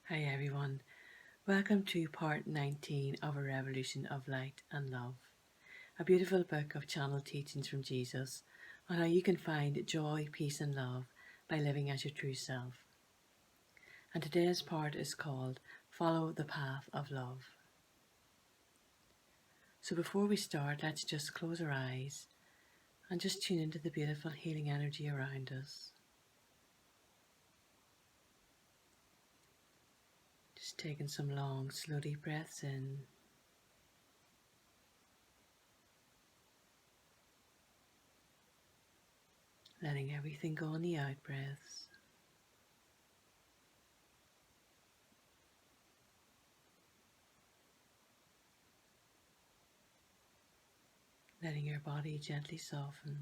Hi everyone, welcome to part 19 of A Revolution of Light and Love, a beautiful book of channeled teachings from Jesus on how you can find joy, peace and love by living as your true self. And today's part is called Follow the Path of Love. So before we start, let's just close our eyes and just tune into the beautiful healing energy around us. Just taking some long, slow, deep breaths in. Letting everything go on the out breaths. Letting your body gently soften.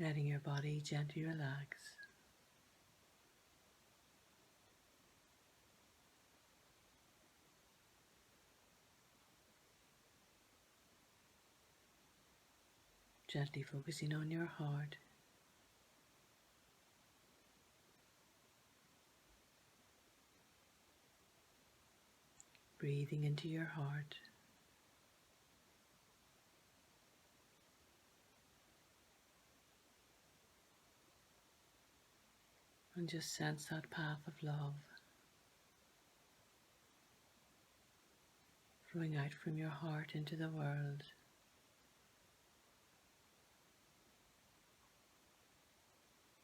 Letting your body gently relax. Gently focusing on your heart. Breathing into your heart. And just sense that path of love flowing out from your heart into the world.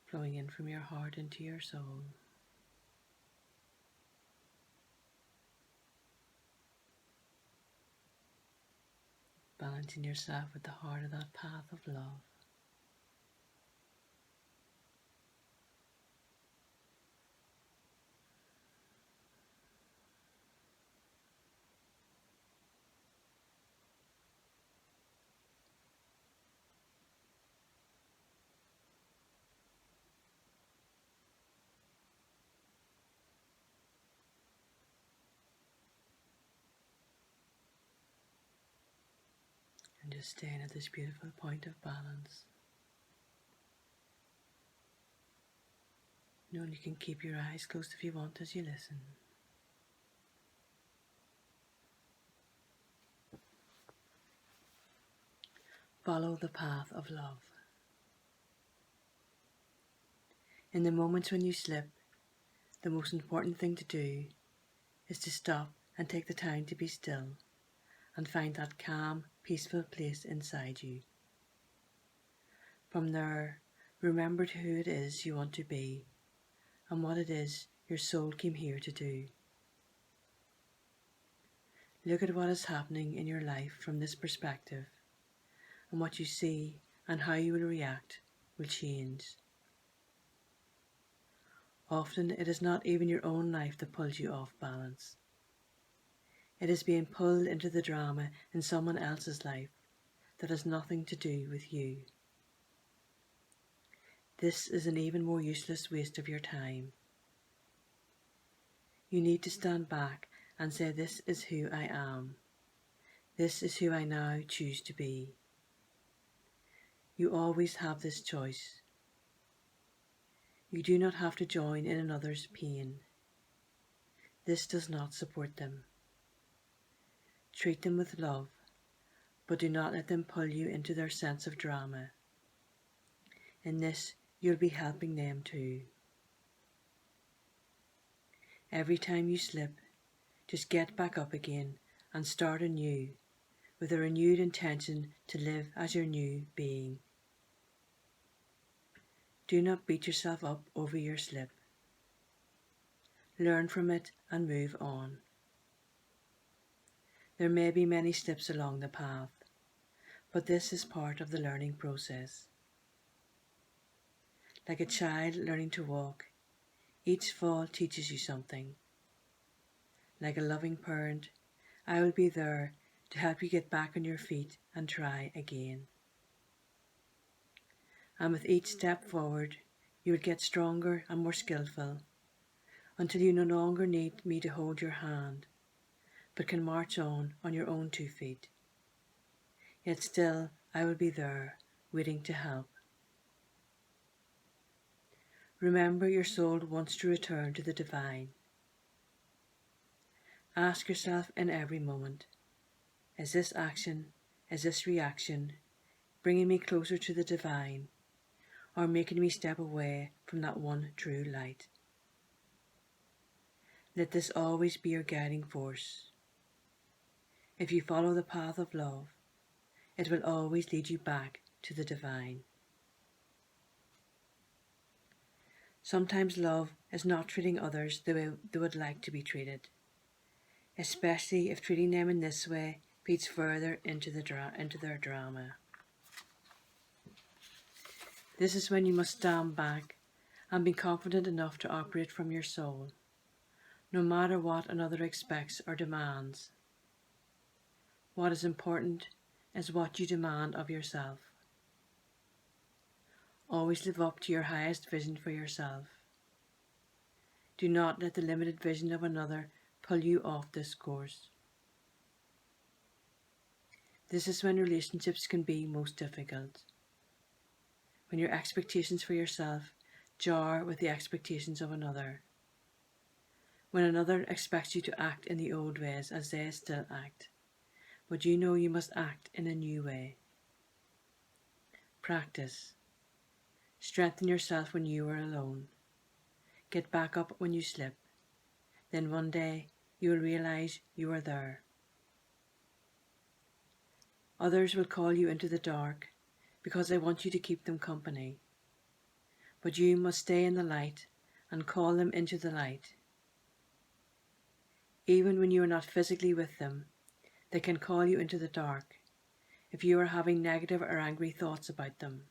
Flowing in from your heart into your soul. Balancing yourself with the heart of that path of love. And just staying at this beautiful point of balance. Knowing you can keep your eyes closed if you want as you listen. Follow the path of love. In the moments when you slip, the most important thing to do is to stop and take the time to be still and find that calm, peaceful place inside you. From there, remember who it is you want to be and what it is your soul came here to do. Look at what is happening in your life from this perspective, and what you see and how you will react will change. Often it is not even your own life that pulls you off balance. It is being pulled into the drama in someone else's life that has nothing to do with you. This is an even more useless waste of your time. You need to stand back and say, this is who I am. This is who I now choose to be. You always have this choice. You do not have to join in another's pain. This does not support them. Treat them with love, but do not let them pull you into their sense of drama. In this, you'll be helping them too. Every time you slip, just get back up again and start anew with a renewed intention to live as your new being. Do not beat yourself up over your slip. Learn from it and move on. There may be many slips along the path, but this is part of the learning process. Like a child learning to walk, each fall teaches you something. Like a loving parent, I will be there to help you get back on your feet and try again. And with each step forward, you will get stronger and more skillful until you no longer need me to hold your hand, but can march on your own 2 feet. Yet still, I will be there, waiting to help. Remember, your soul wants to return to the divine. Ask yourself in every moment, is this action, is this reaction bringing me closer to the divine, or making me step away from that one true light? Let this always be your guiding force. If you follow the path of love, it will always lead you back to the divine. Sometimes love is not treating others the way they would like to be treated, especially if treating them in this way feeds further into their drama. This is when you must stand back and be confident enough to operate from your soul, no matter what another expects or demands. What is important is what you demand of yourself. Always live up to your highest vision for yourself. Do not let the limited vision of another pull you off this course. This is when relationships can be most difficult. When your expectations for yourself jar with the expectations of another. When another expects you to act in the old ways as they still act, but you know you must act in a new way. Practice. Strengthen yourself when you are alone. Get back up when you slip. Then one day you will realize you are there. Others will call you into the dark because they want you to keep them company. But you must stay in the light and call them into the light. Even when you are not physically with them, they can call you into the dark if you are having negative or angry thoughts about them.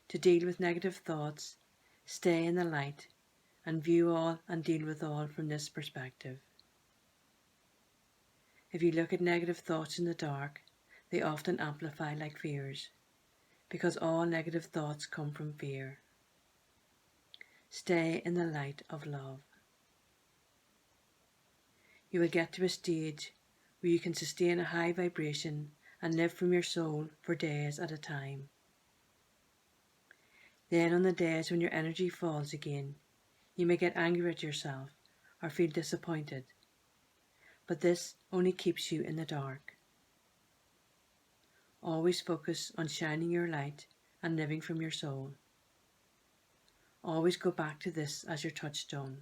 To deal with negative thoughts, stay in the light and view all and deal with all from this perspective. If you look at negative thoughts in the dark, they often amplify like fears, because all negative thoughts come from fear. Stay in the light of love. You will get to a stage where you can sustain a high vibration and live from your soul for days at a time. Then on the days when your energy falls again, you may get angry at yourself or feel disappointed, but this only keeps you in the dark. Always focus on shining your light and living from your soul. Always go back to this as your touchstone.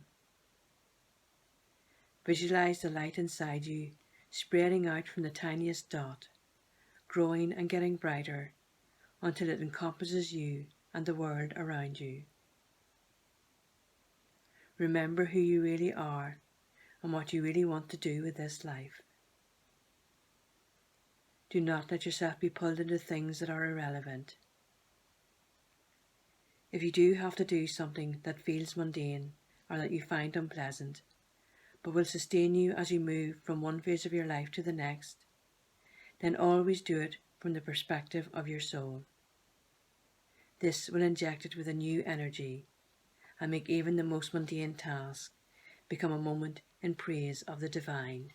Visualize the light inside you spreading out from the tiniest dot, growing and getting brighter until it encompasses you and the world around you. Remember who you really are and what you really want to do with this life. Do not let yourself be pulled into things that are irrelevant. If you do have to do something that feels mundane or that you find unpleasant, but will sustain you as you move from one phase of your life to the next, then always do it from the perspective of your soul. This will inject it with a new energy and make even the most mundane task become a moment in praise of the divine.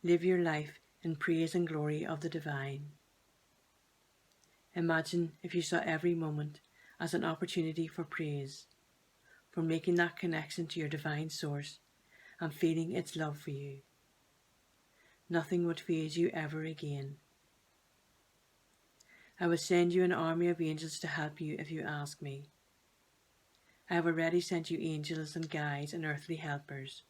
Live your life in praise and glory of the divine. Imagine if you saw every moment as an opportunity for praise, for making that connection to your divine source and feeling its love for you. Nothing would faze you ever again. I would send you an army of angels to help you if you ask me. I have already sent you angels and guides and earthly helpers,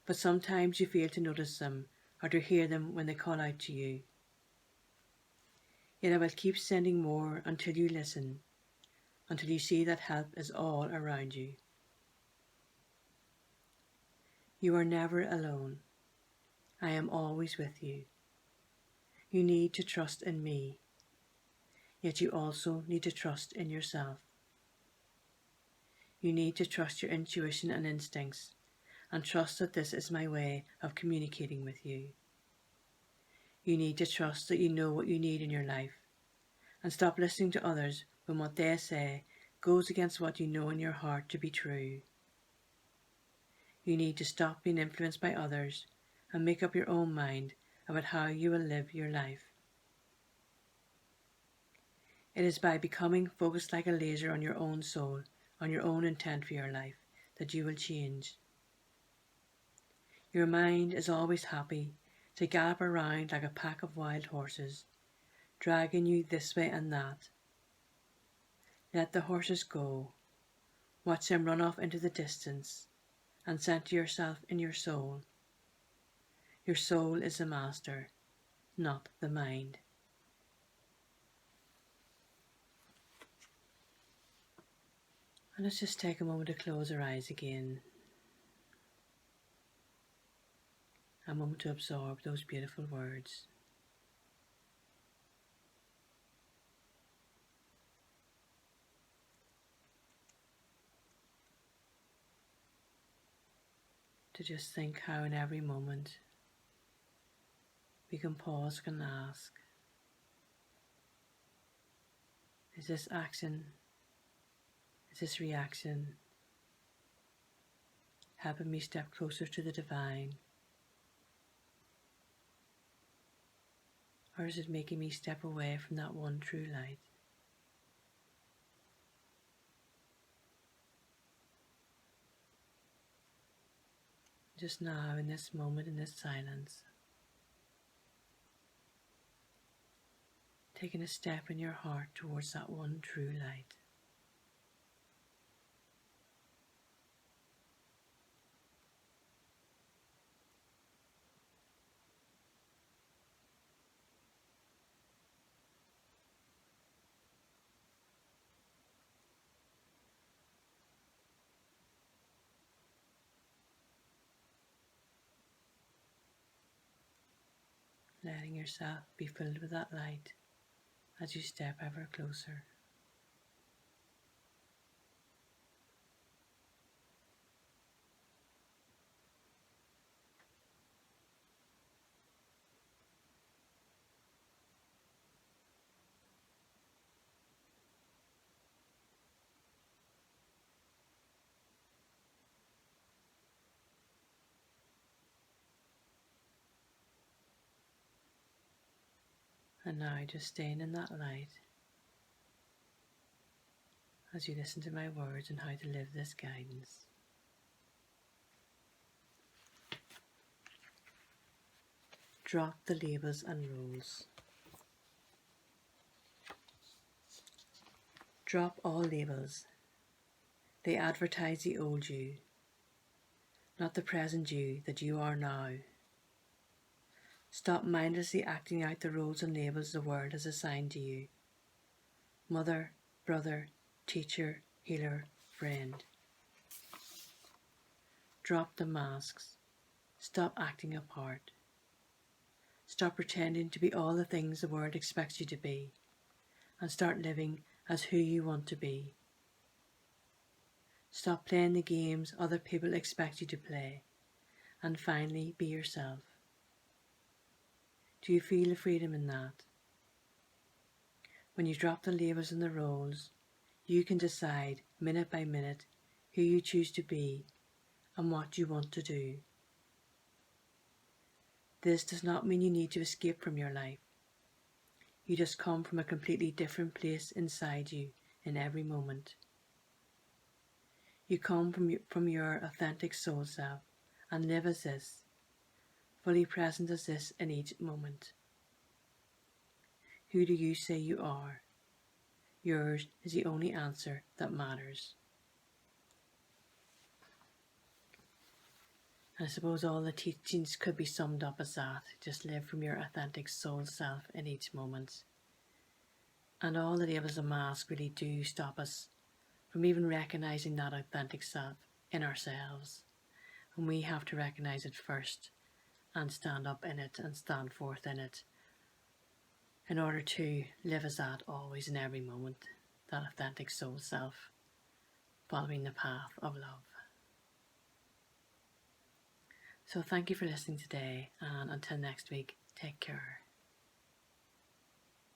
but sometimes you fail to notice them or to hear them when they call out to you. Yet I will keep sending more until you listen, until you see that help is all around you. You are never alone. I am always with you. You need to trust in me, yet you also need to trust in yourself. You need to trust your intuition and instincts, and trust that this is my way of communicating with you. You need to trust that you know what you need in your life, and stop listening to others when what they say goes against what you know in your heart to be true. You need to stop being influenced by others and make up your own mind about how you will live your life. It is by becoming focused like a laser on your own soul, on your own intent for your life, that you will change. Your mind is always happy to gallop around like a pack of wild horses, dragging you this way and that. Let the horses go. Watch them run off into the distance, and center yourself in your soul. Your soul is the master, not the mind. And let's just take a moment to close our eyes again. A moment to absorb those beautiful words. To just think how in every moment we can pause and ask, is this action, is this reaction helping me step closer to the divine? Or is it making me step away from that one true light? Just now, in this moment, in this silence, taking a step in your heart towards that one true light. Letting yourself be filled with that light as you step ever closer. And now just staying in that light as you listen to my words on how to live this guidance. Drop the labels and rules. Drop all labels. They advertise the old you, not the present you that you are now. Stop mindlessly acting out the roles and labels the world has assigned to you. Mother, brother, teacher, healer, friend. Drop the masks. Stop acting a part. Stop pretending to be all the things the world expects you to be, and start living as who you want to be. Stop playing the games other people expect you to play, and finally be yourself. Do you feel the freedom in that? When you drop the labels and the roles, you can decide minute by minute who you choose to be and what you want to do. This does not mean you need to escape from your life. You just come from a completely different place inside you in every moment. You come from your authentic soul self and live as this, fully present as this in each moment. Who do you say you are? Yours is the only answer that matters. And I suppose all the teachings could be summed up as that. Just live from your authentic soul self in each moment. And all the labels and masks really do stop us from even recognizing that authentic self in ourselves. And we have to recognize it first and stand up in it and stand forth in it in order to live as that always in every moment, that authentic soul self, following the path of love. So thank you for listening today, and until next week, take care.